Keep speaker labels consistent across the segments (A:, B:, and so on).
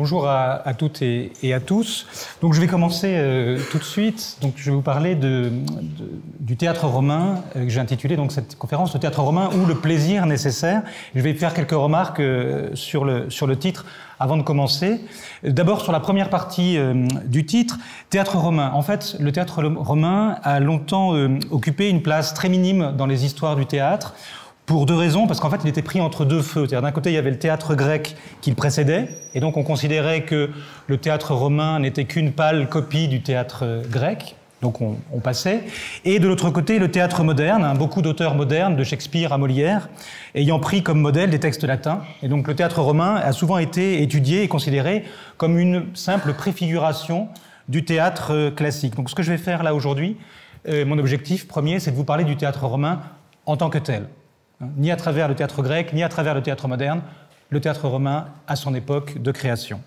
A: Bonjour à toutes et à tous. Donc je vais commencer tout de suite. Donc je vais vous parler du théâtre romain que j'ai intitulé donc cette conférence, le théâtre romain ou le plaisir nécessaire. Je vais faire quelques remarques sur le titre avant de commencer. D'abord sur la première partie du titre, théâtre romain. En fait, le théâtre romain a longtemps occupé une place très minime dans les histoires du théâtre. Pour deux raisons, parce qu'en fait, il était pris entre deux feux. C'est-à-dire, d'un côté, il y avait le théâtre grec qui le précédait, et donc on considérait que le théâtre romain n'était qu'une pâle copie du théâtre grec, donc on passait. Et de l'autre côté, le théâtre moderne, beaucoup d'auteurs modernes, de Shakespeare à Molière, ayant pris comme modèle des textes latins. Et donc le théâtre romain a souvent été étudié et considéré comme une simple préfiguration du théâtre classique. Donc ce que je vais faire là aujourd'hui, mon objectif premier, c'est de vous parler du théâtre romain en tant que tel. Ni à travers le théâtre grec, ni à travers le théâtre moderne, le théâtre romain à son époque de création.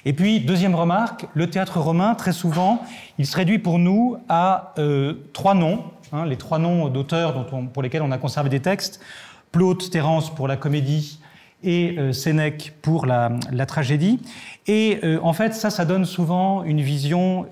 A: Et puis, deuxième remarque, le théâtre romain, très souvent, il se réduit pour nous à trois noms, les trois noms d'auteurs pour lesquels on a conservé des textes, Plaute, Terence pour la comédie et Sénèque pour la tragédie. Et en fait, ça donne souvent une vision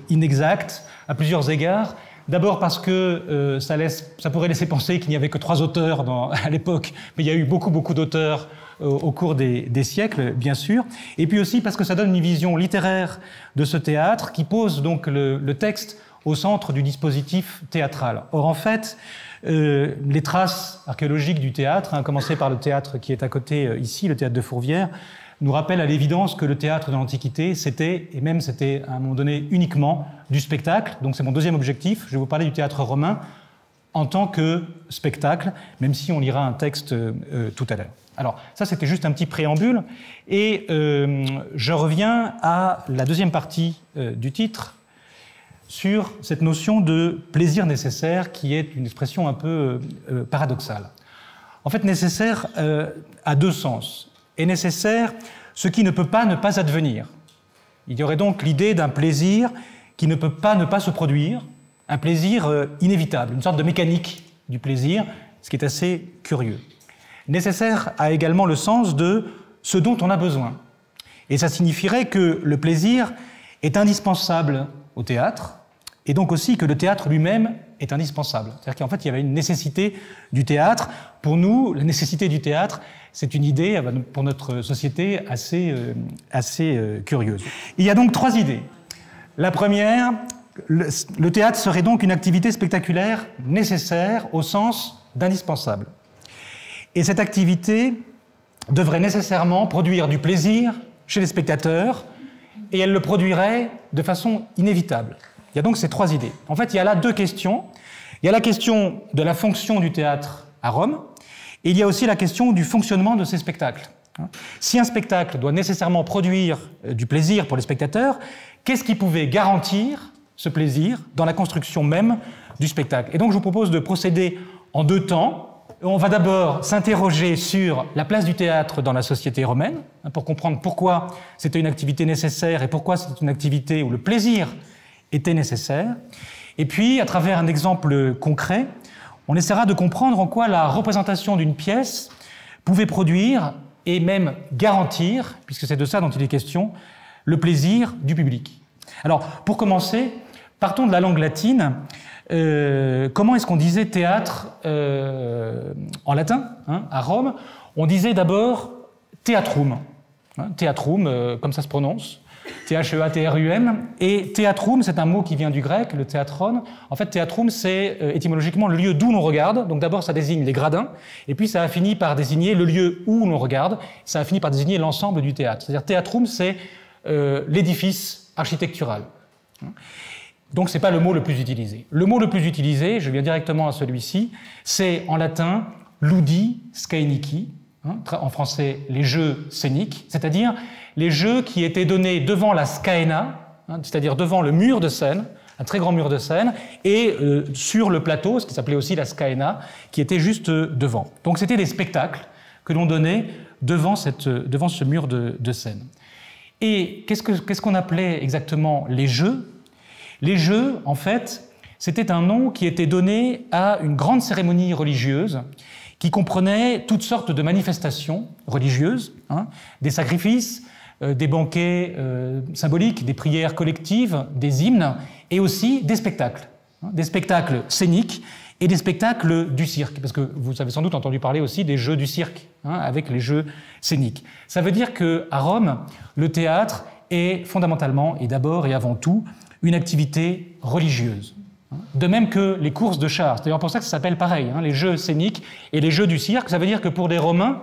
A: inexacte à plusieurs égards. D'abord parce que ça pourrait laisser penser qu'il n'y avait que trois auteurs à l'époque, mais il y a eu beaucoup d'auteurs au cours des siècles, bien sûr. Et puis aussi parce que ça donne une vision littéraire de ce théâtre qui pose donc le texte au centre du dispositif théâtral. Or, en fait, les traces archéologiques du théâtre, à commencer par le théâtre qui est à côté ici, le théâtre de Fourvière, nous rappelle à l'évidence que le théâtre de l'Antiquité, c'était à un moment donné uniquement du spectacle. Donc c'est mon deuxième objectif. Je vais vous parler du théâtre romain en tant que spectacle, même si on lira un texte tout à l'heure. Alors ça, c'était juste un petit préambule. Et je reviens à la deuxième partie du titre sur cette notion de plaisir nécessaire qui est une expression un peu paradoxale. En fait, nécessaire a deux sens. Est nécessaire ce qui ne peut pas ne pas advenir. Il y aurait donc l'idée d'un plaisir qui ne peut pas ne pas se produire, un plaisir inévitable, une sorte de mécanique du plaisir, ce qui est assez curieux. Nécessaire a également le sens de ce dont on a besoin. Et ça signifierait que le plaisir est indispensable au théâtre, et donc aussi que le théâtre lui-même est indispensable. C'est-à-dire qu'en fait, il y avait une nécessité du théâtre. Pour nous, la nécessité du théâtre, c'est une idée, pour notre société, assez curieuse. Il y a donc trois idées. La première, le théâtre serait donc une activité spectaculaire nécessaire au sens d'indispensable. Et cette activité devrait nécessairement produire du plaisir chez les spectateurs, et elle le produirait de façon inévitable. Il y a donc ces trois idées. En fait, il y a là deux questions. Il y a la question de la fonction du théâtre à Rome, et il y a aussi la question du fonctionnement de ces spectacles. Si un spectacle doit nécessairement produire du plaisir pour les spectateurs, qu'est-ce qui pouvait garantir ce plaisir dans la construction même du spectacle? Et donc je vous propose de procéder en deux temps. On va d'abord s'interroger sur la place du théâtre dans la société romaine, pour comprendre pourquoi c'était une activité nécessaire et pourquoi c'était une activité où le plaisir était nécessaire. Et puis, à travers un exemple concret, on essaiera de comprendre en quoi la représentation d'une pièce pouvait produire et même garantir, puisque c'est de ça dont il est question, le plaisir du public. Alors, pour commencer, partons de la langue latine. Comment est-ce qu'on disait théâtre en latin, à Rome? On disait d'abord théâtrum. Théâtrum, comme ça se prononce. T-H-E-A-T-R-U-M. Et théâtrum, c'est un mot qui vient du grec, le théatron. En fait, théâtrum, c'est étymologiquement le lieu d'où l'on regarde. Donc d'abord, ça désigne les gradins. Et puis, ça a fini par désigner le lieu où l'on regarde. Ça a fini par désigner l'ensemble du théâtre. C'est-à-dire, théâtrum, c'est l'édifice architectural. Donc, ce n'est pas le mot le plus utilisé. Le mot le plus utilisé, je viens directement à celui-ci, c'est en latin ludi scaenici, en français les jeux scéniques, c'est-à-dire les jeux qui étaient donnés devant la scaena, c'est-à-dire devant le mur de scène, un très grand mur de scène, et sur le plateau, ce qui s'appelait aussi la scaena, qui était juste devant. Donc c'était des spectacles que l'on donnait devant ce mur de scène. Et qu'est-ce qu'on appelait exactement les jeux? Les jeux, en fait, c'était un nom qui était donné à une grande cérémonie religieuse qui comprenait toutes sortes de manifestations religieuses, des sacrifices, des banquets symboliques, des prières collectives, des hymnes, et aussi des spectacles scéniques et des spectacles du cirque, parce que vous avez sans doute entendu parler aussi des jeux du cirque, avec les jeux scéniques. Ça veut dire qu'à Rome, le théâtre est fondamentalement et d'abord et avant tout une activité religieuse. De même que les courses de chars. C'est d'ailleurs pour ça que ça s'appelle pareil, les jeux scéniques et les jeux du cirque. Ça veut dire que pour des Romains,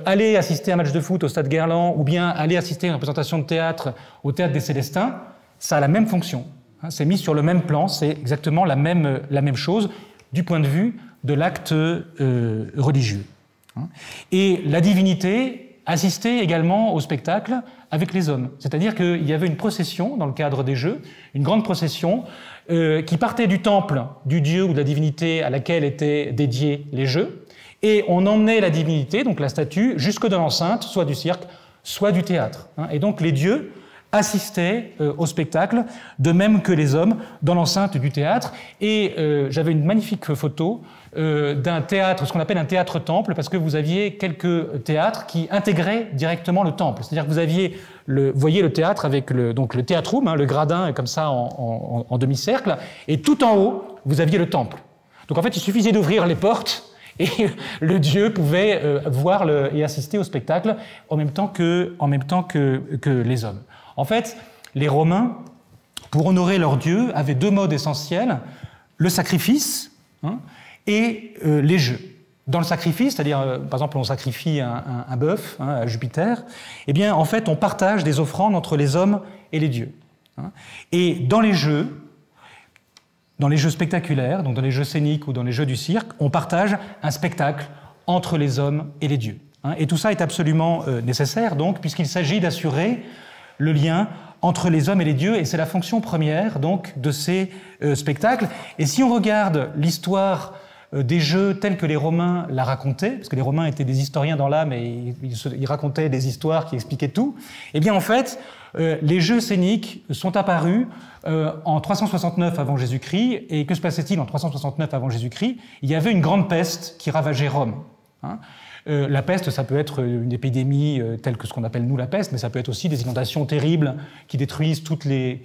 A: aller assister à un match de foot au stade Guerlain ou bien aller assister à une représentation de théâtre au théâtre des Célestins, ça a la même fonction. C'est mis sur le même plan, c'est exactement la même chose du point de vue de l'acte religieux. Et la divinité assistait également au spectacle avec les hommes. C'est-à-dire qu'il y avait une procession dans le cadre des jeux, une grande procession qui partait du temple du dieu ou de la divinité à laquelle étaient dédiés les jeux, et on emmenait la divinité, donc la statue, jusque dans l'enceinte, soit du cirque, soit du théâtre. Et donc les dieux assistaient au spectacle, de même que les hommes, dans l'enceinte du théâtre. Et j'avais une magnifique photo d'un théâtre, ce qu'on appelle un théâtre-temple, parce que vous aviez quelques théâtres qui intégraient directement le temple. C'est-à-dire que vous voyez le théâtre avec le théâtre room, le gradin comme ça en demi-cercle, et tout en haut, vous aviez le temple. Donc en fait, il suffisait d'ouvrir les portes et le dieu pouvait voir et assister au spectacle en même temps que les hommes. En fait, les Romains, pour honorer leur dieu, avaient deux modes essentiels, le sacrifice et les jeux. Dans le sacrifice, c'est-à-dire, par exemple, on sacrifie un bœuf à Jupiter, eh bien, en fait, on partage des offrandes entre les hommes et les dieux. Et dans les jeux spectaculaires, donc dans les jeux scéniques ou dans les jeux du cirque, on partage un spectacle entre les hommes et les dieux. Et tout ça est absolument nécessaire, donc, puisqu'il s'agit d'assurer le lien entre les hommes et les dieux, et c'est la fonction première donc de ces spectacles. Et si on regarde l'histoire des jeux tels que les Romains la racontaient, parce que les Romains étaient des historiens dans l'âme et ils racontaient des histoires qui expliquaient tout, eh bien en fait, les jeux scéniques sont apparus en 369 avant Jésus-Christ, et que se passait-il en 369 avant Jésus-Christ? Il y avait une grande peste qui ravageait Rome. La peste, ça peut être une épidémie telle que ce qu'on appelle nous la peste, mais ça peut être aussi des inondations terribles qui détruisent toutes les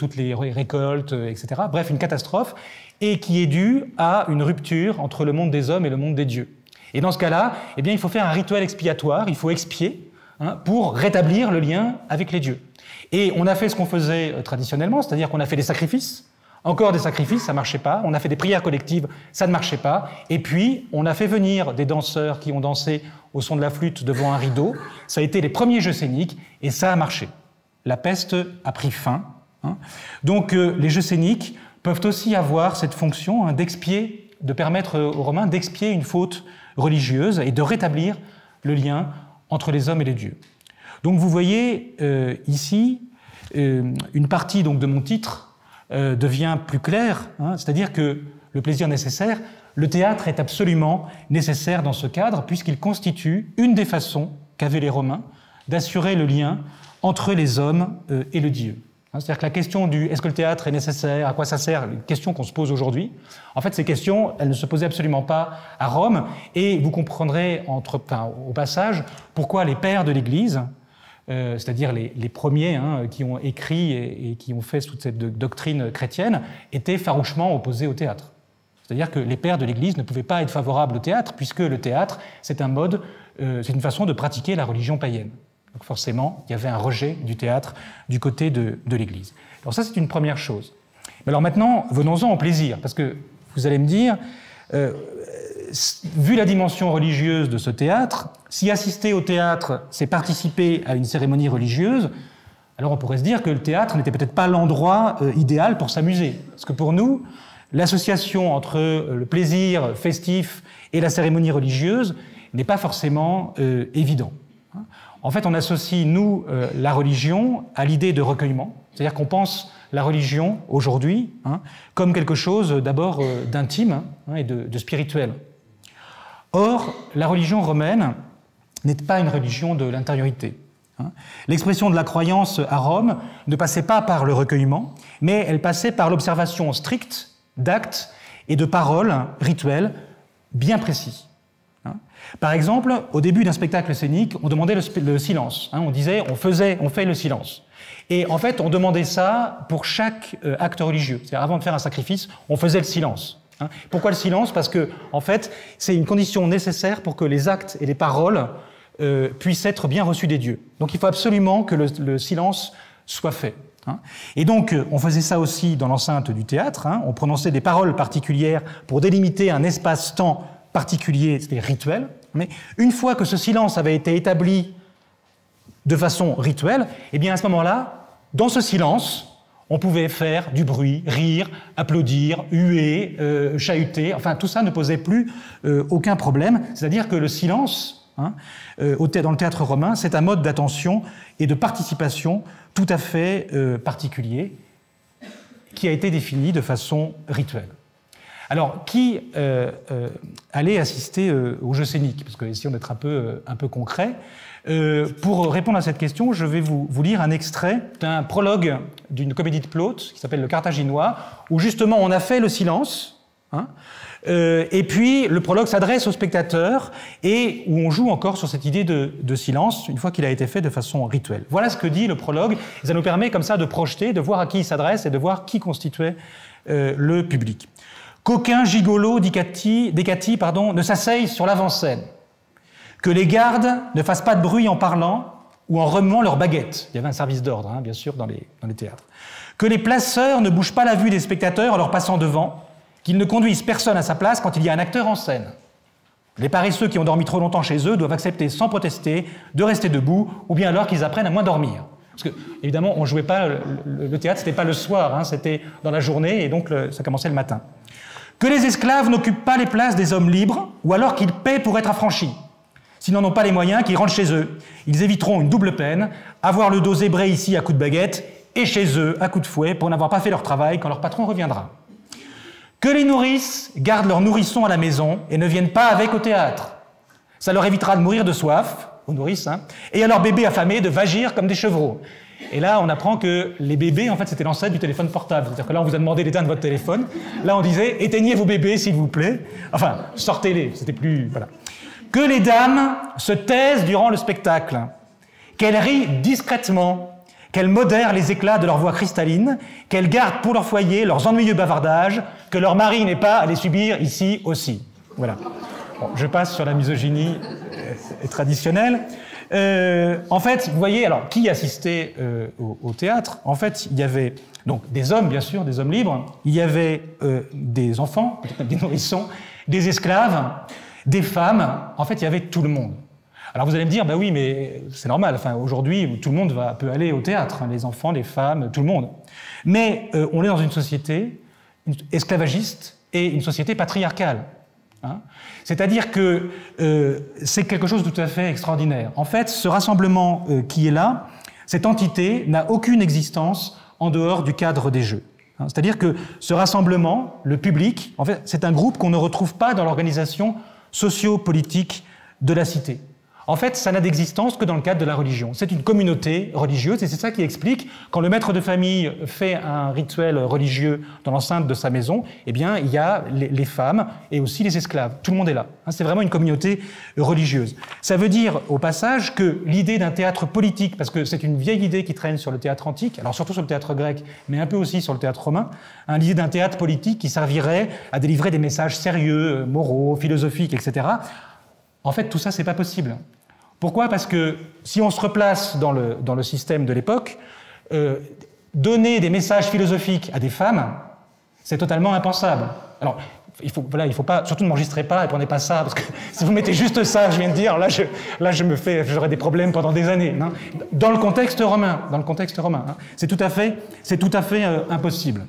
A: récoltes, etc. Bref, une catastrophe, et qui est due à une rupture entre le monde des hommes et le monde des dieux. Et dans ce cas-là, eh bien, il faut faire un rituel expiatoire, il faut expier pour rétablir le lien avec les dieux. Et on a fait ce qu'on faisait traditionnellement, c'est-à-dire qu'on a fait des sacrifices. Encore des sacrifices, ça ne marchait pas. On a fait des prières collectives, ça ne marchait pas. Et puis, on a fait venir des danseurs qui ont dansé au son de la flûte devant un rideau. Ça a été les premiers jeux scéniques, et ça a marché. La peste a pris fin. Donc, les jeux scéniques peuvent aussi avoir cette fonction d'expier, de permettre aux Romains d'expier une faute religieuse et de rétablir le lien entre les hommes et les dieux. Donc, vous voyez ici une partie donc, de mon titre devient plus clair, c'est-à-dire que le plaisir nécessaire, le théâtre est absolument nécessaire dans ce cadre, puisqu'il constitue une des façons qu'avaient les Romains d'assurer le lien entre les hommes et le Dieu. C'est-à-dire que la question du « est-ce que le théâtre est nécessaire, à quoi ça sert ?» une question qu'on se pose aujourd'hui. En fait, ces questions, elles ne se posaient absolument pas à Rome, et vous comprendrez au passage pourquoi les pères de l'Église, c'est-à-dire les premiers qui ont écrit et qui ont fait toute cette doctrine chrétienne, étaient farouchement opposés au théâtre. C'est-à-dire que les pères de l'Église ne pouvaient pas être favorables au théâtre, puisque le théâtre, c'est une façon de pratiquer la religion païenne. Donc forcément, il y avait un rejet du théâtre du côté de l'Église. Alors ça, c'est une première chose. Mais alors maintenant, venons-en au plaisir, parce que vous allez me dire, vu la dimension religieuse de ce théâtre, si assister au théâtre, c'est participer à une cérémonie religieuse, alors on pourrait se dire que le théâtre n'était peut-être pas l'endroit idéal pour s'amuser. Parce que pour nous, l'association entre le plaisir festif et la cérémonie religieuse n'est pas forcément évident. En fait, on associe, nous, la religion à l'idée de recueillement. C'est-à-dire qu'on pense la religion, aujourd'hui, comme quelque chose d'abord d'intime et de spirituel. Or, la religion romaine n'est pas une religion de l'intériorité. L'expression de la croyance à Rome ne passait pas par le recueillement, mais elle passait par l'observation stricte d'actes et de paroles rituelles bien précis. Par exemple, au début d'un spectacle scénique, on demandait le silence. On disait, on fait le silence. Et en fait, on demandait ça pour chaque acte religieux. C'est-à-dire, avant de faire un sacrifice, on faisait le silence. Pourquoi le silence? Parce que, en fait, c'est une condition nécessaire pour que les actes et les paroles puissent être bien reçus des dieux. Donc, il faut absolument que le silence soit fait. Et donc, on faisait ça aussi dans l'enceinte du théâtre. On prononçait des paroles particulières pour délimiter un espace-temps particulier, c'était rituel. Mais une fois que ce silence avait été établi de façon rituelle, eh bien à ce moment-là, dans ce silence, on pouvait faire du bruit, rire, applaudir, huer, chahuter, enfin tout ça ne posait plus aucun problème. C'est-à-dire que le silence, dans le théâtre romain, c'est un mode d'attention et de participation tout à fait particulier qui a été défini de façon rituelle. Alors, qui allait assister au jeu scénique? Parce que essayons d'être un peu concret. Pour répondre à cette question, je vais vous lire un extrait d'un prologue d'une comédie de Plaute qui s'appelle Le Carthaginois, où justement on a fait le silence, et puis le prologue s'adresse au spectateur et où on joue encore sur cette idée de silence une fois qu'il a été fait de façon rituelle. Voilà ce que dit le prologue, et ça nous permet comme ça de projeter, de voir à qui il s'adresse et de voir qui constituait le public. Qu'aucun gigolo d'Hécatie, ne s'asseye sur l'avant-scène. Que les gardes ne fassent pas de bruit en parlant ou en remuant leurs baguettes. Il y avait un service d'ordre, bien sûr, dans les théâtres. Que les placeurs ne bougent pas la vue des spectateurs en leur passant devant. Qu'ils ne conduisent personne à sa place quand il y a un acteur en scène. Les paresseux qui ont dormi trop longtemps chez eux doivent accepter sans protester de rester debout ou bien alors qu'ils apprennent à moins dormir. Parce que, évidemment, on ne jouait pas, le théâtre, c'était pas le soir, c'était dans la journée et donc ça commençait le matin. Que les esclaves n'occupent pas les places des hommes libres, ou alors qu'ils paient pour être affranchis. S'ils n'en ont pas les moyens, qu'ils rentrent chez eux. Ils éviteront une double peine, avoir le dos zébré ici à coups de baguette, et chez eux à coups de fouet pour n'avoir pas fait leur travail quand leur patron reviendra. Que les nourrices gardent leurs nourrissons à la maison et ne viennent pas avec au théâtre. Ça leur évitera de mourir de soif, aux nourrices, et à leurs bébés affamés de vagir comme des chevreaux. Et là, on apprend que les bébés, en fait, c'était l'ancêtre du téléphone portable. C'est-à-dire que là, on vous a demandé d'éteindre votre téléphone. Là, on disait, éteignez vos bébés, s'il vous plaît. Enfin, sortez-les, c'était plus... Voilà. Que les dames se taisent durant le spectacle. Qu'elles rient discrètement. Qu'elles modèrent les éclats de leur voix cristalline. Qu'elles gardent pour leur foyer leurs ennuyeux bavardages. Que leur mari n'ait pas à les subir ici aussi. Voilà. Bon, je passe sur la misogynie traditionnelle. En fait, vous voyez, alors, qui assistait au théâtre? En fait, il y avait donc des hommes, bien sûr, des hommes libres. Il y avait des enfants, peut-être des nourrissons, des esclaves, des femmes. En fait, il y avait tout le monde. Alors vous allez me dire, bah oui, mais c'est normal. Enfin, aujourd'hui, tout le monde peut aller au théâtre, les enfants, les femmes, tout le monde. Mais on est dans une société esclavagiste et une société patriarcale. C'est-à-dire que c'est quelque chose de tout à fait extraordinaire. En fait, ce rassemblement qui est là, cette entité n'a aucune existence en dehors du cadre des jeux. C'est-à-dire que ce rassemblement, le public, en fait, c'est un groupe qu'on ne retrouve pas dans l'organisation socio-politique de la cité. En fait, ça n'a d'existence que dans le cadre de la religion. C'est une communauté religieuse et c'est ça qui explique quand le maître de famille fait un rituel religieux dans l'enceinte de sa maison, eh bien, il y a les femmes et aussi les esclaves. Tout le monde est là. C'est vraiment une communauté religieuse. Ça veut dire, au passage, que l'idée d'un théâtre politique, parce que c'est une vieille idée qui traîne sur le théâtre antique, alors surtout sur le théâtre grec, mais un peu aussi sur le théâtre romain, l'idée d'un théâtre politique qui servirait à délivrer des messages sérieux, moraux, philosophiques, etc. En fait, tout ça, c'est pas possible. Pourquoi? Parce que si on se replace dans le système de l'époque, donner des messages philosophiques à des femmes, c'est totalement impensable. Alors, il faut pas, surtout ne m'enregistrez pas et prenez pas ça, parce que si vous mettez juste ça, je viens de dire, j'aurai des problèmes pendant des années. Dans le contexte romain, c'est tout à fait impossible.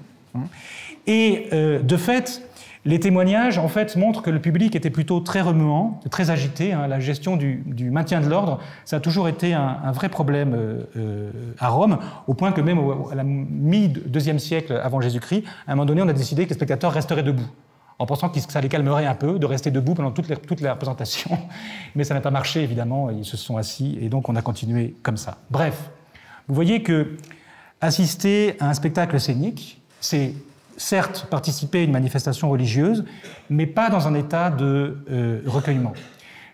A: Et de fait, les témoignages, en fait, montrent que le public était plutôt très remuant, très agité. La gestion du maintien de l'ordre, ça a toujours été un vrai problème à Rome, au point que même à la mi-2e siècle avant Jésus-Christ, à un moment donné, on a décidé que les spectateurs resteraient debout, en pensant que ça les calmerait un peu de rester debout pendant toute la représentation. Mais ça n'a pas marché, évidemment, ils se sont assis, et donc on a continué comme ça. Bref, vous voyez que assister à un spectacle scénique, c'est certes participer à une manifestation religieuse, mais pas dans un état de recueillement.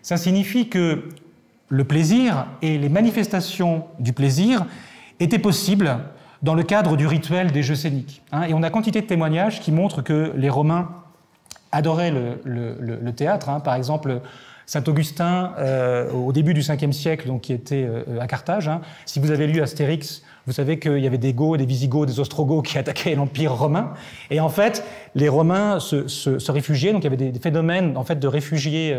A: Ça signifie que le plaisir et les manifestations du plaisir étaient possibles dans le cadre du rituel des jeux scéniques. Et on a quantité de témoignages qui montrent que les Romains adoraient le théâtre. Par exemple, Saint Augustin, au début du 5e siècle, donc, qui était à Carthage. Si vous avez lu Astérix, vous savez qu'il y avait des Goths, des Visigoths, des Ostrogoths qui attaquaient l'Empire romain. Et en fait, les Romains se réfugiaient. Donc il y avait des phénomènes en fait, de réfugiés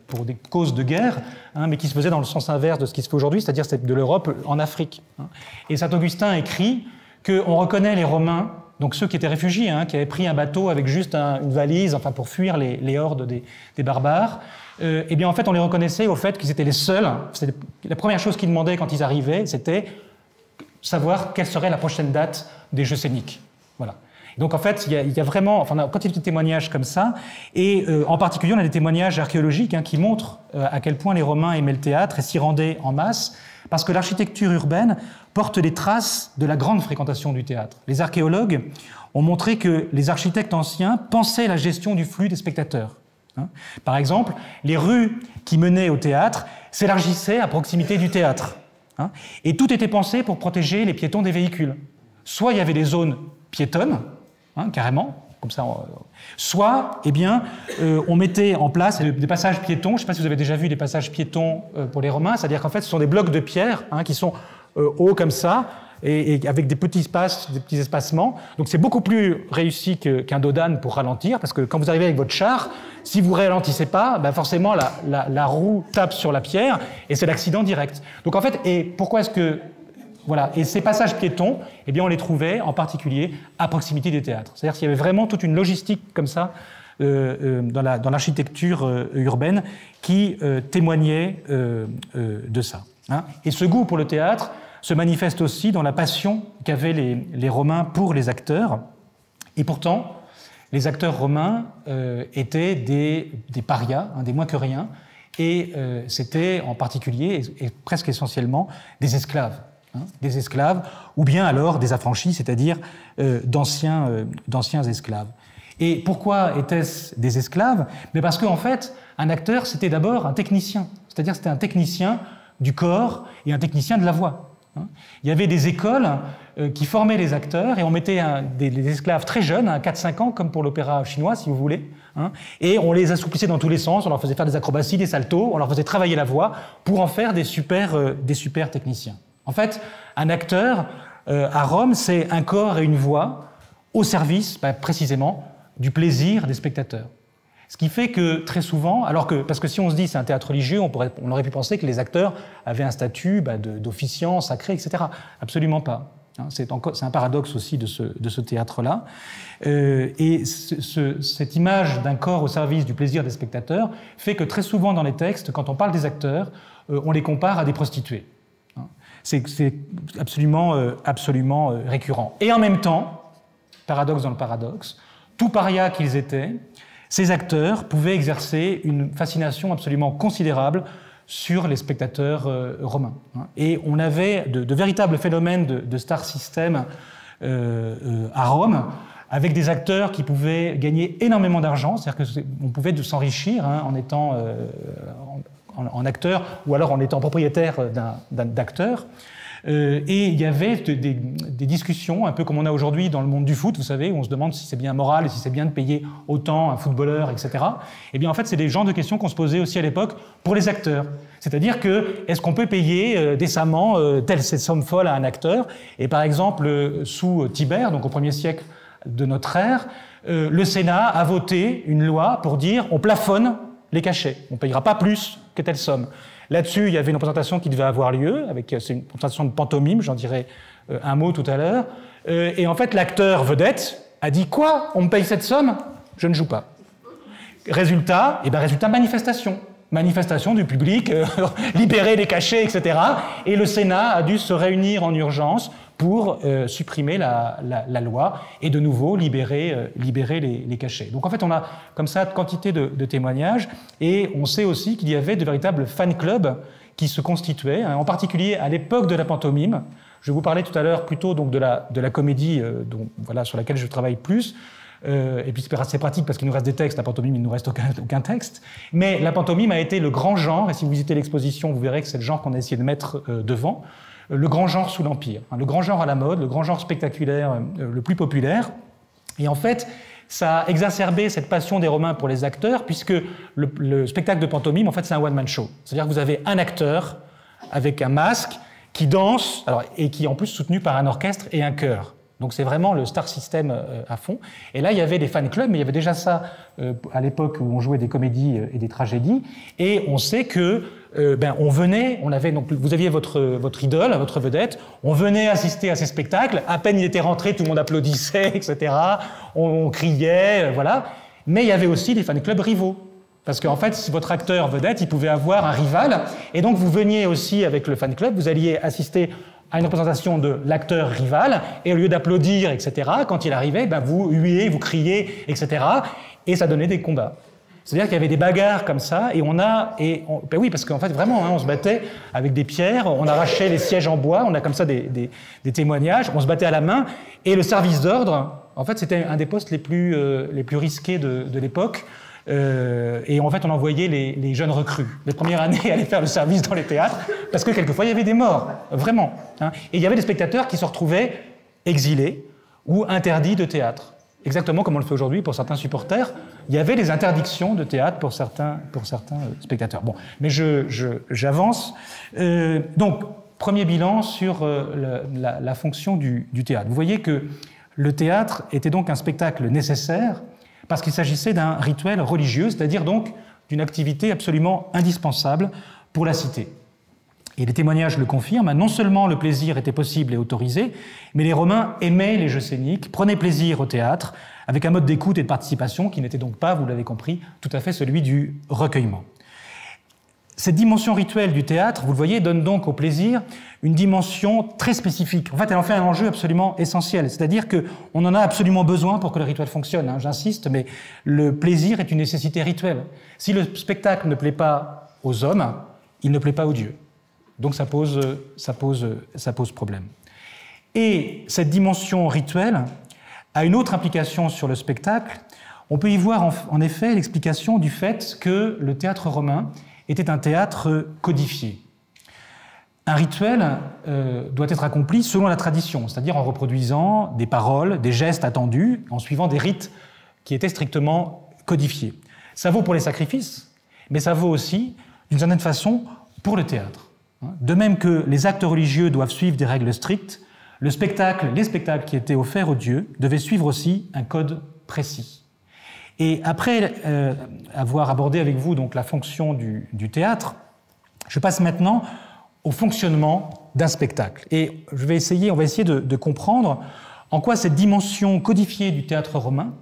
A: pour des causes de guerre, mais qui se faisaient dans le sens inverse de ce qui se fait aujourd'hui, c'est-à-dire de l'Europe en Afrique. Et Saint Augustin écrit qu'on reconnaît les Romains, donc ceux qui étaient réfugiés, qui avaient pris un bateau avec juste une valise, enfin pour fuir les hordes des barbares. Eh bien en fait, on les reconnaissait au fait qu'ils étaient les seuls. La première chose qu'ils demandaient quand ils arrivaient, c'était savoir quelle serait la prochaine date des Jeux scéniques. Voilà. Donc en fait, il y a vraiment, enfin, on a quantité de témoignages comme ça, et en particulier, on a des témoignages archéologiques qui montrent à quel point les Romains aimaient le théâtre et s'y rendaient en masse, parce que l'architecture urbaine porte les traces de la grande fréquentation du théâtre. Les archéologues ont montré que les architectes anciens pensaient la gestion du flux des spectateurs. Par exemple, les rues qui menaient au théâtre s'élargissaient à proximité du théâtre. Et tout était pensé pour protéger les piétons des véhicules. Soit il y avait des zones piétonnes, carrément, comme ça, soit, eh bien, on mettait en place des passages piétons. Je ne sais pas si vous avez déjà vu des passages piétons pour les Romains, c'est-à-dire qu'en fait, ce sont des blocs de pierre qui sont hauts comme ça, et avec des petits espaces, des petits espacements. Donc c'est beaucoup plus réussi qu'un dos d'âne pour ralentir, parce que quand vous arrivez avec votre char, si vous ralentissez pas, forcément la roue tape sur la pierre et c'est l'accident direct. Donc en fait, et pourquoi est-ce que voilà, et ces passages piétons, eh bien on les trouvait en particulier à proximité des théâtres. C'est-à-dire qu'il y avait vraiment toute une logistique comme ça dans l'architecture urbaine qui témoignait de ça. Et ce goût pour le théâtre se manifeste aussi dans la passion qu'avaient les Romains pour les acteurs. Et pourtant, les acteurs romains étaient des parias, des moins que rien, et c'était en particulier, et presque essentiellement, des esclaves. Des esclaves, ou bien alors des affranchis, c'est-à-dire d'anciens esclaves. Et pourquoi étaient-ce des esclaves? Mais parce qu'en fait, un acteur, c'était d'abord un technicien. C'est-à-dire c'était un technicien du corps et un technicien de la voix. Il y avait des écoles qui formaient les acteurs et on mettait des esclaves très jeunes, 4-5 ans, comme pour l'opéra chinois, si vous voulez, et on les assouplissait dans tous les sens, on leur faisait faire des acrobaties, des saltos, on leur faisait travailler la voix pour en faire des super techniciens. En fait, un acteur, à Rome, c'est un corps et une voix au service, précisément, du plaisir des spectateurs. Ce qui fait que très souvent, parce que si on se dit c'est un théâtre religieux, on aurait pu penser que les acteurs avaient un statut d'officiant, sacré, etc. Absolument pas. C'est un paradoxe aussi de ce théâtre-là. Et cette image d'un corps au service du plaisir des spectateurs fait que très souvent dans les textes, quand on parle des acteurs, on les compare à des prostituées. C'est absolument récurrent. Et en même temps, paradoxe dans le paradoxe, tout paria qu'ils étaient, ces acteurs pouvaient exercer une fascination absolument considérable sur les spectateurs romains. Et on avait de véritables phénomènes de star system à Rome, avec des acteurs qui pouvaient gagner énormément d'argent, c'est-à-dire qu'on pouvait s'enrichir en étant en acteur, ou alors en étant propriétaire d'acteurs. Et il y avait des discussions, un peu comme on a aujourd'hui dans le monde du foot, vous savez, où on se demande si c'est bien moral et si c'est bien de payer autant un footballeur, etc. Eh bien, en fait, c'est des genres de questions qu'on se posait aussi à l'époque pour les acteurs. C'est-à-dire que, est-ce qu'on peut payer décemment cette somme folle à un acteur? Et par exemple, sous Tibère, donc au 1er siècle de notre ère, le Sénat a voté une loi pour dire on plafonne les cachets, on ne payera pas plus que telle somme. Là-dessus, il y avait une représentation qui devait avoir lieu, c'est une représentation de pantomime, j'en dirai un mot tout à l'heure. Et en fait, l'acteur vedette a dit « Quoi? On me paye cette somme? Je ne joue pas. » Résultat, manifestation. Manifestation du public, libérer les cachets, etc. Et le Sénat a dû se réunir en urgence pour supprimer la loi et de nouveau libérer les cachets. Donc en fait, on a comme ça quantité de témoignages et on sait aussi qu'il y avait de véritables fan-clubs qui se constituaient, en particulier à l'époque de la pantomime. Je vous parlais tout à l'heure plutôt donc de la comédie sur laquelle je travaille plus. et puis c'est pratique parce qu'il nous reste des textes, la pantomime, il ne nous reste aucun texte. Mais la pantomime a été le grand genre, et si vous visitez l'exposition, vous verrez que c'est le genre qu'on a essayé de mettre devant, le grand genre sous l'Empire, le grand genre à la mode, le grand genre spectaculaire le plus populaire. Et en fait, ça a exacerbé cette passion des Romains pour les acteurs, puisque le spectacle de pantomime, en fait, c'est un one-man show. C'est-à-dire que vous avez un acteur avec un masque qui danse, et qui est en plus soutenu par un orchestre et un chœur. Donc c'est vraiment le star system à fond. Et là, il y avait des fan clubs, mais il y avait déjà ça à l'époque où on jouait des comédies et des tragédies. Et on sait que vous aviez votre idole, votre vedette, on venait assister à ces spectacles, à peine il était rentré, tout le monde applaudissait, etc. On criait, voilà. Mais il y avait aussi des fan clubs rivaux. Parce qu'en fait, si votre acteur vedette, il pouvait avoir un rival. Et donc vous veniez aussi avec le fan club, vous alliez assister à une représentation de l'acteur rival, et au lieu d'applaudir, etc., quand il arrivait, vous huiez, vous criez, etc., et ça donnait des combats. C'est-à-dire qu'il y avait des bagarres comme ça, oui, parce qu'en fait, vraiment, on se battait avec des pierres, on arrachait les sièges en bois, on a comme ça des témoignages, on se battait à la main, et le service d'ordre, en fait, c'était un des postes les plus risqués de l'époque. Et en fait, on envoyait les jeunes recrues. Les premières années, aller faire le service dans les théâtres, parce que quelquefois, il y avait des morts, vraiment. Et il y avait des spectateurs qui se retrouvaient exilés ou interdits de théâtre. Exactement comme on le fait aujourd'hui pour certains supporters. Il y avait des interdictions de théâtre pour certains spectateurs. Bon, mais j'avance. Donc, premier bilan sur la fonction du théâtre. Vous voyez que le théâtre était donc un spectacle nécessaire, parce qu'il s'agissait d'un rituel religieux, c'est-à-dire donc d'une activité absolument indispensable pour la cité. Et les témoignages le confirment, non seulement le plaisir était possible et autorisé, mais les Romains aimaient les jeux scéniques, prenaient plaisir au théâtre, avec un mode d'écoute et de participation qui n'était donc pas, vous l'avez compris, tout à fait celui du recueillement. Cette dimension rituelle du théâtre, vous le voyez, donne donc au plaisir une dimension très spécifique. En fait, elle en fait un enjeu absolument essentiel. C'est-à-dire qu'on en a absolument besoin pour que le rituel fonctionne. J'insiste, mais le plaisir est une nécessité rituelle. Si le spectacle ne plaît pas aux hommes, il ne plaît pas aux dieux. Donc ça pose problème. Et cette dimension rituelle a une autre implication sur le spectacle. On peut y voir en effet l'explication du fait que le théâtre romain était un théâtre codifié. Un rituel doit être accompli selon la tradition, c'est-à-dire en reproduisant des paroles, des gestes attendus, en suivant des rites qui étaient strictement codifiés. Ça vaut pour les sacrifices, mais ça vaut aussi, d'une certaine façon, pour le théâtre. De même que les actes religieux doivent suivre des règles strictes, les spectacles qui étaient offerts aux dieux devaient suivre aussi un code précis. Et après avoir abordé avec vous donc la fonction du théâtre, je passe maintenant au fonctionnement d'un spectacle. Et on va essayer de comprendre en quoi cette dimension codifiée du théâtre romain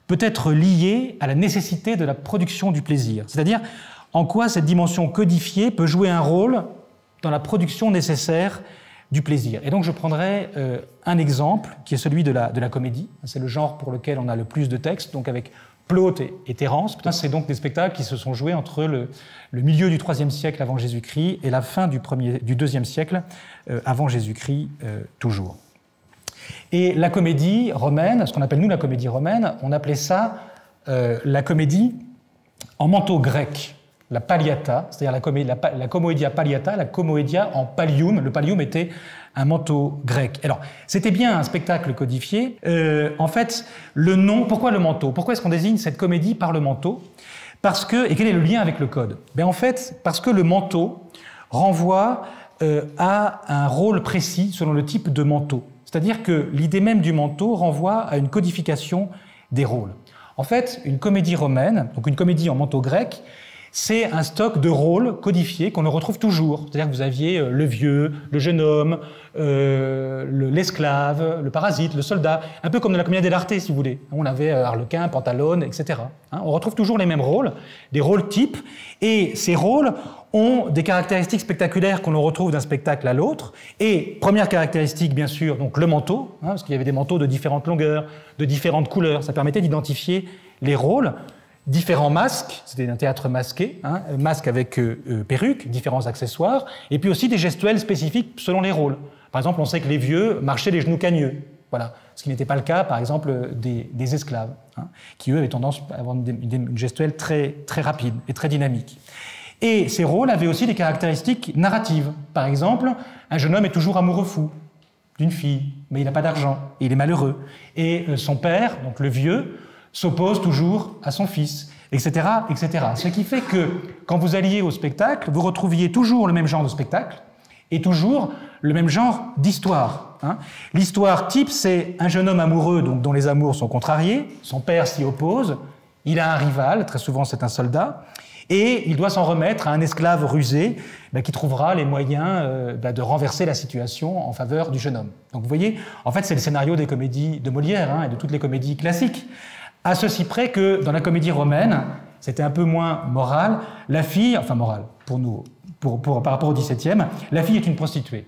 A: peut être liée à la nécessité de la production du plaisir. C'est-à-dire en quoi cette dimension codifiée peut jouer un rôle dans la production nécessaire du plaisir. Et donc je prendrai un exemple qui est celui de la comédie. C'est le genre pour lequel on a le plus de textes, donc avec Plaute et Terence. C'est donc des spectacles qui se sont joués entre le milieu du IIIe siècle avant Jésus-Christ et la fin du IIe siècle avant Jésus-Christ toujours. Et la comédie romaine, ce qu'on appelle nous la comédie romaine, on appelait ça la comédie en manteau grec, la palliata, c'est-à-dire la commedia palliata, la commedia en pallium. Le pallium était un manteau grec. Alors, c'était bien un spectacle codifié. En fait, le nom, pourquoi le manteau? Pourquoi est-ce qu'on désigne cette comédie par le manteau? Et quel est le lien avec le code? En fait, parce que le manteau renvoie à un rôle précis selon le type de manteau. C'est-à-dire que l'idée même du manteau renvoie à une codification des rôles. En fait, une comédie romaine, donc une comédie en manteau grec, c'est un stock de rôles codifiés qu'on retrouve toujours. C'est-à-dire que vous aviez le vieux, le jeune homme, l'esclave, le parasite, le soldat, un peu comme dans la Commedia dell'arte, si vous voulez. On avait Arlequin, Pantalone, etc. On retrouve toujours les mêmes rôles, des rôles types, et ces rôles ont des caractéristiques spectaculaires qu'on retrouve d'un spectacle à l'autre. Et première caractéristique, bien sûr, donc le manteau, parce qu'il y avait des manteaux de différentes longueurs, de différentes couleurs. Ça permettait d'identifier les rôles. Différents masques, c'était un théâtre masqué, masque avec perruque, différents accessoires, et puis aussi des gestuels spécifiques selon les rôles. Par exemple, on sait que les vieux marchaient les genoux cagneux, Voilà. Ce qui n'était pas le cas, par exemple, des esclaves, hein, qui, eux, avaient tendance à avoir une gestuelle très, très rapide et très dynamique. Et ces rôles avaient aussi des caractéristiques narratives. Par exemple, un jeune homme est toujours amoureux fou d'une fille, mais il n'a pas d'argent, et il est malheureux. Et son père, donc le vieux, s'oppose toujours à son fils, etc., etc. Ce qui fait que, quand vous alliez au spectacle, vous retrouviez toujours le même genre de spectacle, et toujours le même genre d'histoire. Hein. L'histoire type, c'est un jeune homme amoureux donc, dont les amours sont contrariés, son père s'y oppose, il a un rival, très souvent c'est un soldat, et il doit s'en remettre à un esclave rusé qui trouvera les moyens de renverser la situation en faveur du jeune homme. Donc vous voyez, en fait c'est le scénario des comédies de Molière hein, et de toutes les comédies classiques, à ceci près que dans la comédie romaine, c'était un peu moins moral, la fille, enfin moral pour nous, par rapport au XVIIe, la fille est une prostituée.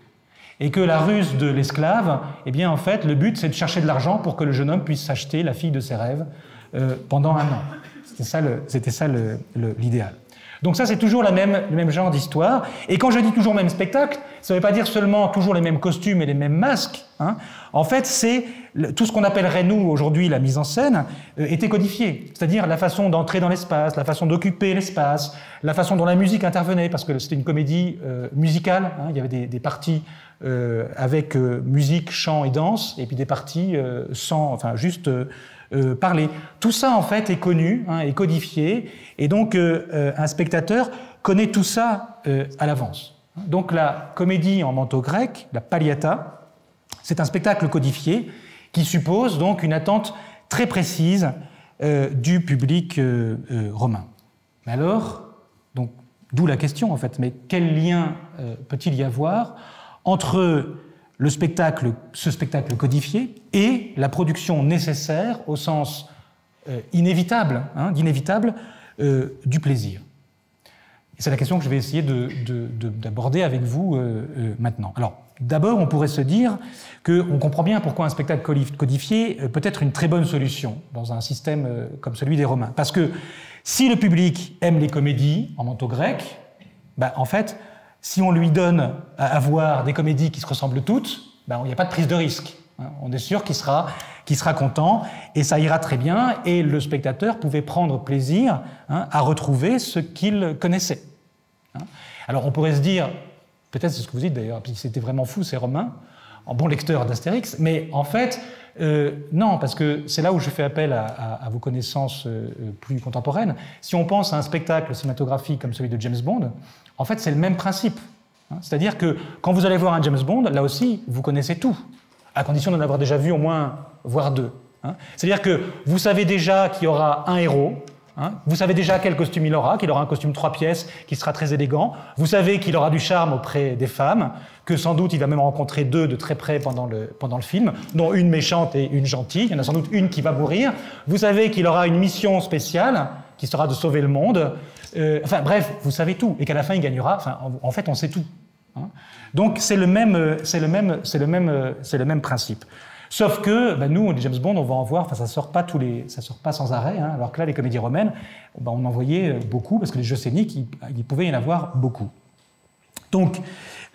A: Et que la ruse de l'esclave, eh bien en fait, le but c'est de chercher de l'argent pour que le jeune homme puisse s'acheter la fille de ses rêves pendant un an. C'était ça l'idéal. Donc ça, c'est toujours le même genre d'histoire. Et quand je dis toujours le même spectacle, ça ne veut pas dire seulement toujours les mêmes costumes et les mêmes masques. Hein. En fait, c'est tout ce qu'on appellerait, nous, aujourd'hui, la mise en scène, était codifié. C'est-à-dire la façon d'entrer dans l'espace, la façon d'occuper l'espace, la façon dont la musique intervenait, parce que c'était une comédie musicale. Hein. Il y avait des parties avec musique, chant et danse, et puis des parties sans, enfin, juste... parler. Tout ça, en fait, est connu, hein, est codifié, et donc un spectateur connaît tout ça à l'avance. Donc la comédie en manteau grec, la Palliata, c'est un spectacle codifié qui suppose donc une attente très précise du public romain. Mais alors, donc, d'où la question, en fait, mais quel lien peut-il y avoir entre ce spectacle codifié et la production nécessaire au sens inévitable, hein, d'inévitable, du plaisir. Et c'est la question que je vais essayer d'aborder avec vous maintenant. Alors, d'abord, on pourrait se dire qu'on comprend bien pourquoi un spectacle codifié peut être une très bonne solution dans un système comme celui des Romains. Parce que si le public aime les comédies en manteau grec, en fait, si on lui donne à voir des comédies qui se ressemblent toutes, il n'y a pas de prise de risque. On est sûr qu'il sera content et ça ira très bien. Et le spectateur pouvait prendre plaisir à retrouver ce qu'il connaissait. Alors on pourrait se dire, peut-être c'est ce que vous dites d'ailleurs, puis c'était vraiment fou ces Romains, en bon lecteur d'Astérix, mais en fait, non, parce que c'est là où je fais appel à vos connaissances plus contemporaines. Si on pense à un spectacle cinématographique comme celui de James Bond, en fait, c'est le même principe. C'est-à-dire que quand vous allez voir un James Bond, là aussi, vous connaissez tout, à condition d'en avoir déjà vu au moins, voire deux. C'est-à-dire que vous savez déjà qu'il y aura un héros, vous savez déjà quel costume il aura, qu'il aura un costume 3 pièces qui sera très élégant, vous savez qu'il aura du charme auprès des femmes, que sans doute il va même rencontrer deux de très près pendant le film, dont une méchante et une gentille, il y en a sans doute une qui va mourir, vous savez qu'il aura une mission spéciale, qui sera de sauver le monde, enfin bref, vous savez tout, et qu'à la fin il gagnera, enfin en fait on sait tout. Donc c'est le même principe. Sauf que nous, les James Bond, on va en voir, enfin ça sort pas sans arrêt, alors que là les comédies romaines, on en voyait beaucoup parce que les jeux scéniques, il pouvait y en avoir beaucoup. Donc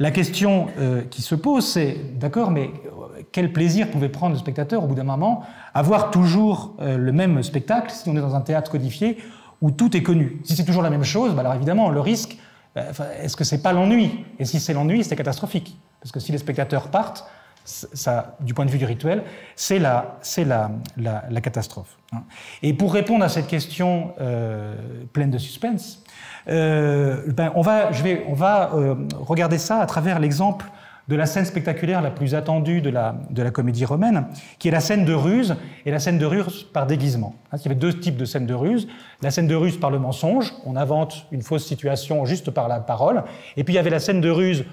A: la question qui se pose, c'est d'accord, mais quel plaisir pouvait prendre le spectateur au bout d'un moment à voir toujours le même spectacle si on est dans un théâtre codifié où tout est connu. Si c'est toujours la même chose, alors évidemment le risque, est-ce que c'est pas l'ennui? Et si c'est l'ennui, c'est catastrophique, parce que si les spectateurs partent, ça, du point de vue du rituel, c'est la catastrophe. Et pour répondre à cette question pleine de suspense, on va regarder ça à travers l'exemple de la scène spectaculaire la plus attendue de la comédie romaine, qui est la scène de ruse, et la scène de ruse par déguisement. Il y avait deux types de scènes de ruse. La scène de ruse par le mensonge, on invente une fausse situation juste par la parole, et puis il y avait la scène de ruse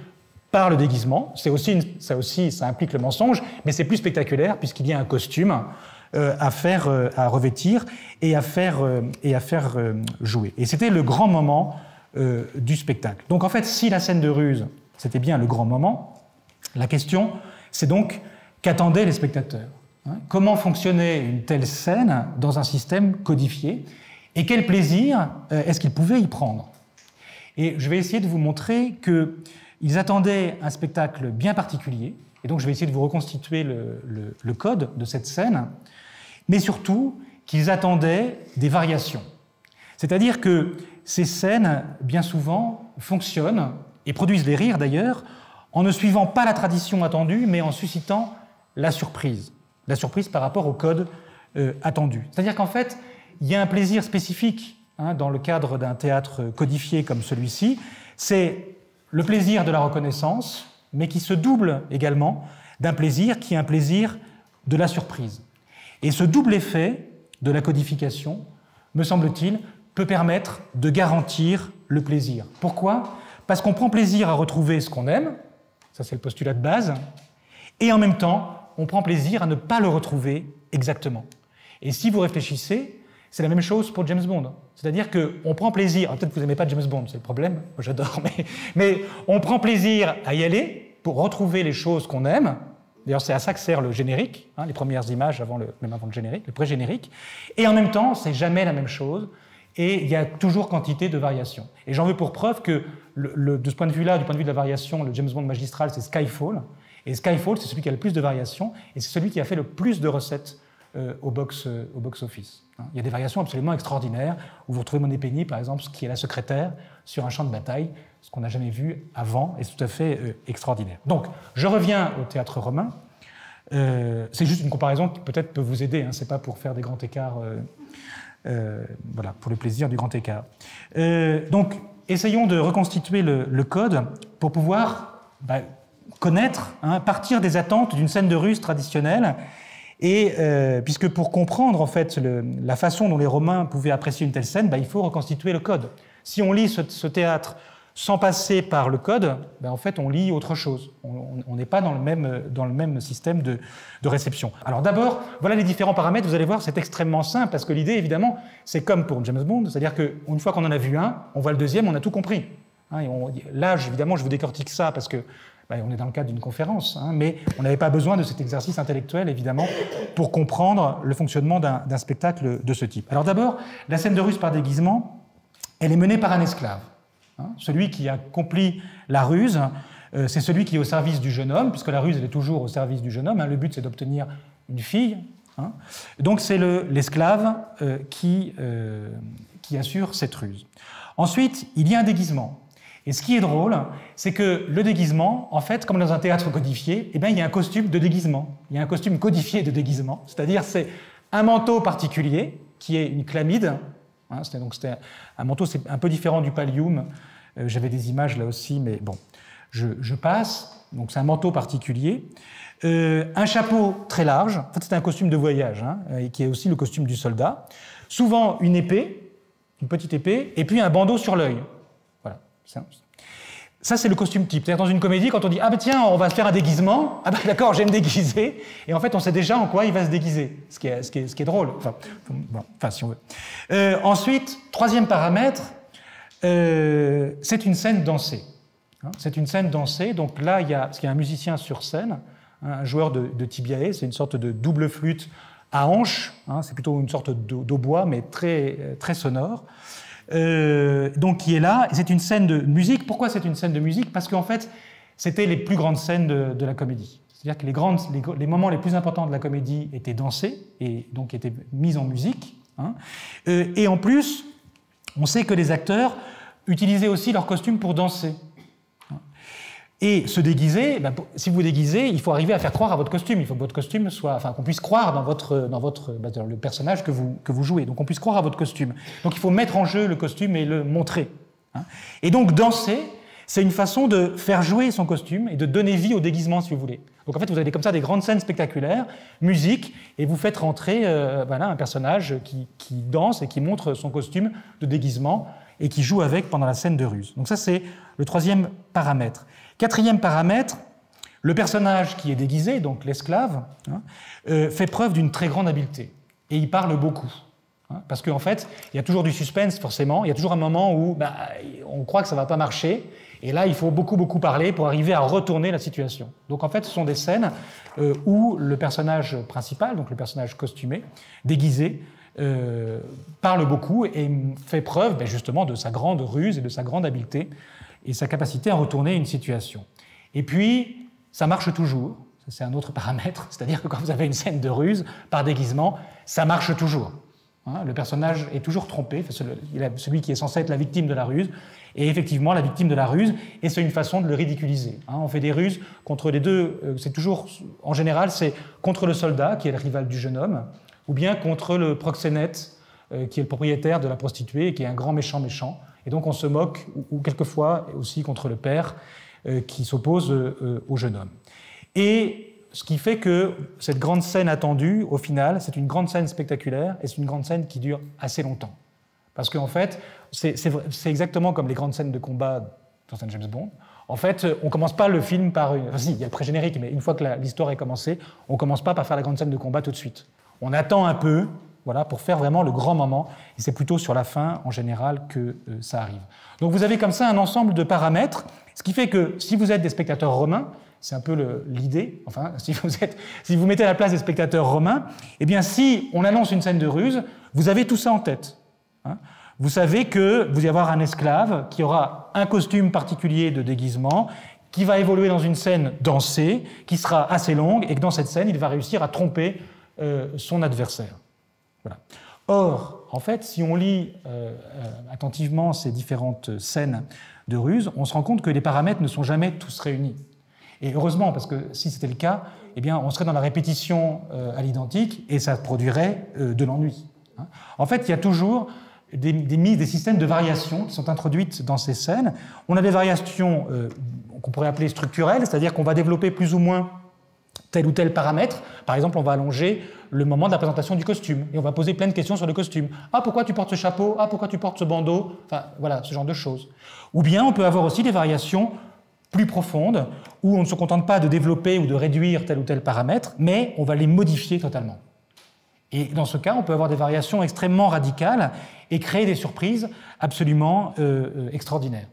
A: par le déguisement. Ça implique le mensonge, mais c'est plus spectaculaire puisqu'il y a un costume à revêtir et à faire jouer. Et c'était le grand moment du spectacle. Donc en fait, si la scène de ruse, c'était bien le grand moment, la question, c'est donc qu'attendaient les spectateurs? Comment fonctionnait une telle scène dans un système codifié? Et quel plaisir est-ce qu'ils pouvaient y prendre? Et je vais essayer de vous montrer qu'ils attendaient un spectacle bien particulier, Et donc je vais essayer de vous reconstituer le code de cette scène, mais surtout qu'ils attendaient des variations. C'est-à-dire que ces scènes, bien souvent, fonctionnent, et produisent des rires d'ailleurs, en ne suivant pas la tradition attendue, mais en suscitant la surprise par rapport au code attendu. C'est-à-dire qu'en fait, il y a un plaisir spécifique dans le cadre d'un théâtre codifié comme celui-ci, c'est le plaisir de la reconnaissance, mais qui se double également d'un plaisir qui est un plaisir de la surprise. Et ce double effet de la codification, me semble-t-il, peut permettre de garantir le plaisir. Pourquoi ? Parce qu'on prend plaisir à retrouver ce qu'on aime, ça c'est le postulat de base, et en même temps, on prend plaisir à ne pas le retrouver exactement. Et si vous réfléchissez, c'est la même chose pour James Bond. C'est-à-dire qu'on prend plaisir, peut-être que vous n'aimez pas James Bond, c'est le problème, moi j'adore, mais on prend plaisir à y aller pour retrouver les choses qu'on aime. D'ailleurs, c'est à ça que sert le générique, les premières images même avant le générique, le pré-générique. Et en même temps, c'est jamais la même chose, et il y a toujours quantité de variations. Et j'en veux pour preuve que, de ce point de vue-là, du point de vue de la variation, le James Bond magistral, c'est Skyfall. Et Skyfall, c'est celui qui a le plus de variations, et c'est celui qui a fait le plus de recettes au box-office. Il y a des variations absolument extraordinaires, où vous retrouvez Moneypenny, par exemple, qui est la secrétaire sur un champ de bataille, ce qu'on n'a jamais vu avant, et c'est tout à fait extraordinaire. Donc, je reviens au théâtre romain. C'est juste une comparaison qui peut-être peut vous aider, c'est pas pour faire des grands écarts, voilà, pour le plaisir du grand écart. Donc, essayons de reconstituer le code pour pouvoir connaître, partir des attentes d'une scène de ruse traditionnelle, et puisque pour comprendre en fait la façon dont les Romains pouvaient apprécier une telle scène, il faut reconstituer le code. Si on lit ce théâtre sans passer par le code, en fait on lit autre chose. On n'est pas dans le même système de réception. Alors d'abord, voilà les différents paramètres, vous allez voir, c'est extrêmement simple, parce que l'idée évidemment, c'est comme pour James Bond, c'est-à-dire qu'une fois qu'on en a vu un, on voit le deuxième, on a tout compris. Là, évidemment, je vous décortique ça parce que on est dans le cadre d'une conférence, mais on n'avait pas besoin de cet exercice intellectuel, évidemment, pour comprendre le fonctionnement d'un spectacle de ce type. Alors d'abord, la scène de ruse par déguisement, elle est menée par un esclave. Celui qui accomplit la ruse, c'est celui qui est au service du jeune homme, puisque la ruse, elle est toujours au service du jeune homme. Le but, c'est d'obtenir une fille. Donc c'est l'esclave qui assure cette ruse. Ensuite, il y a un déguisement. Et ce qui est drôle, c'est que le déguisement, en fait, comme dans un théâtre codifié, il y a un costume de déguisement. Il y a un costume codifié de déguisement, c'est-à-dire c'est un manteau particulier, qui est une chlamyde. C'était un manteau, c'est un peu différent du pallium. J'avais des images là aussi, mais bon, je passe. Donc c'est un manteau particulier. Un chapeau très large. En fait, c'est un costume de voyage, et qui est aussi le costume du soldat. Souvent une épée, une petite épée, et puis un bandeau sur l'œil. Ça, c'est le costume type. C'est-à-dire, dans une comédie, quand on dit « Ah ben tiens, on va se faire un déguisement. Ah ben d'accord, j'aime déguiser. » Et en fait, on sait déjà en quoi il va se déguiser. Ce qui est drôle. Enfin, si on veut. Ensuite, troisième paramètre, c'est une scène dansée. C'est une scène dansée. Donc là, il y a un musicien sur scène, un joueur de tibiae. C'est une sorte de double flûte à hanche. C'est plutôt une sorte d'hautbois, mais très, très sonore. Donc qui est là, et c'est une scène de musique. Pourquoi c'est une scène de musique ? Parce qu'en fait, c'était les plus grandes scènes de la comédie. C'est-à-dire que les moments les plus importants de la comédie étaient dansés, et donc étaient mis en musique. Et en plus, on sait que les acteurs utilisaient aussi leurs costumes pour danser. Et se déguiser, si vous vous déguisez, il faut arriver à faire croire à votre costume. Il faut que votre costume soit, qu'on puisse croire dans le personnage que vous jouez. Donc on puisse croire à votre costume. Donc il faut mettre en jeu le costume et le montrer. Et donc danser, c'est une façon de faire jouer son costume et de donner vie au déguisement, si vous voulez. Donc en fait, vous avez comme ça des grandes scènes spectaculaires, musique, et vous faites rentrer un personnage qui danse et qui montre son costume de déguisement et qui joue avec pendant la scène de ruse. Donc ça, c'est le troisième paramètre. Quatrième paramètre, le personnage qui est déguisé, donc l'esclave, fait preuve d'une très grande habileté. Et il parle beaucoup. Parce qu'en fait, il y a toujours du suspense, forcément. Il y a toujours un moment où on croit que ça ne va pas marcher. Et là, il faut beaucoup, beaucoup parler pour arriver à retourner la situation. Donc en fait, ce sont des scènes où le personnage principal, donc le personnage costumé, déguisé, parle beaucoup et fait preuve justement de sa grande ruse et de sa grande habileté et sa capacité à retourner une situation. Et puis, ça marche toujours, c'est un autre paramètre, c'est-à-dire que quand vous avez une scène de ruse par déguisement, ça marche toujours. Hein, le personnage est toujours trompé, celui qui est censé être la victime de la ruse, et effectivement la victime de la ruse, et c'est une façon de le ridiculiser. Hein, on fait des ruses contre les deux, c'est toujours, en général, c'est contre le soldat, qui est le rival du jeune homme, ou bien contre le proxénète, qui est le propriétaire de la prostituée, et qui est un grand méchant. Et donc on se moque, ou quelquefois aussi contre le père, qui s'oppose au jeune homme. Et ce qui fait que cette grande scène attendue, au final, c'est une grande scène spectaculaire et c'est une grande scène qui dure assez longtemps. Parce qu'en fait, c'est exactement comme les grandes scènes de combat dans un James Bond. En fait, on ne commence pas le film par... Enfin, si, il y a le pré-générique, mais une fois que l'histoire est commencée, on ne commence pas par faire la grande scène de combat tout de suite. On attend un peu, voilà, pour faire vraiment le grand moment. Et c'est plutôt sur la fin, en général, que ça arrive. Donc vous avez comme ça un ensemble de paramètres, ce qui fait que si vous êtes des spectateurs romains, c'est un peu l'idée, enfin, si vous mettez à la place des spectateurs romains, eh bien, si on annonce une scène de ruse, vous avez tout ça en tête. Hein. Vous savez que vous allez avoir un esclave qui aura un costume particulier de déguisement, qui va évoluer dans une scène dansée, qui sera assez longue, et que dans cette scène, il va réussir à tromper son adversaire. Voilà. Or, en fait, si on lit attentivement ces différentes scènes de ruse, on se rend compte que les paramètres ne sont jamais tous réunis. Et heureusement, parce que si c'était le cas, eh bien, on serait dans la répétition à l'identique et ça produirait de l'ennui. Hein. En fait, il y a toujours des systèmes de variations qui sont introduites dans ces scènes. On a des variations qu'on pourrait appeler structurelles, c'est-à-dire qu'on va développer plus ou moins tel ou tel paramètre. Par exemple, on va allonger le moment de la présentation du costume et on va poser plein de questions sur le costume. Ah, pourquoi tu portes ce chapeau? Ah, pourquoi tu portes ce bandeau? Enfin, voilà, ce genre de choses. Ou bien, on peut avoir aussi des variations plus profondes, où on ne se contente pas de développer ou de réduire tel ou tel paramètre, mais on va les modifier totalement. Et dans ce cas, on peut avoir des variations extrêmement radicales et créer des surprises absolument extraordinaires.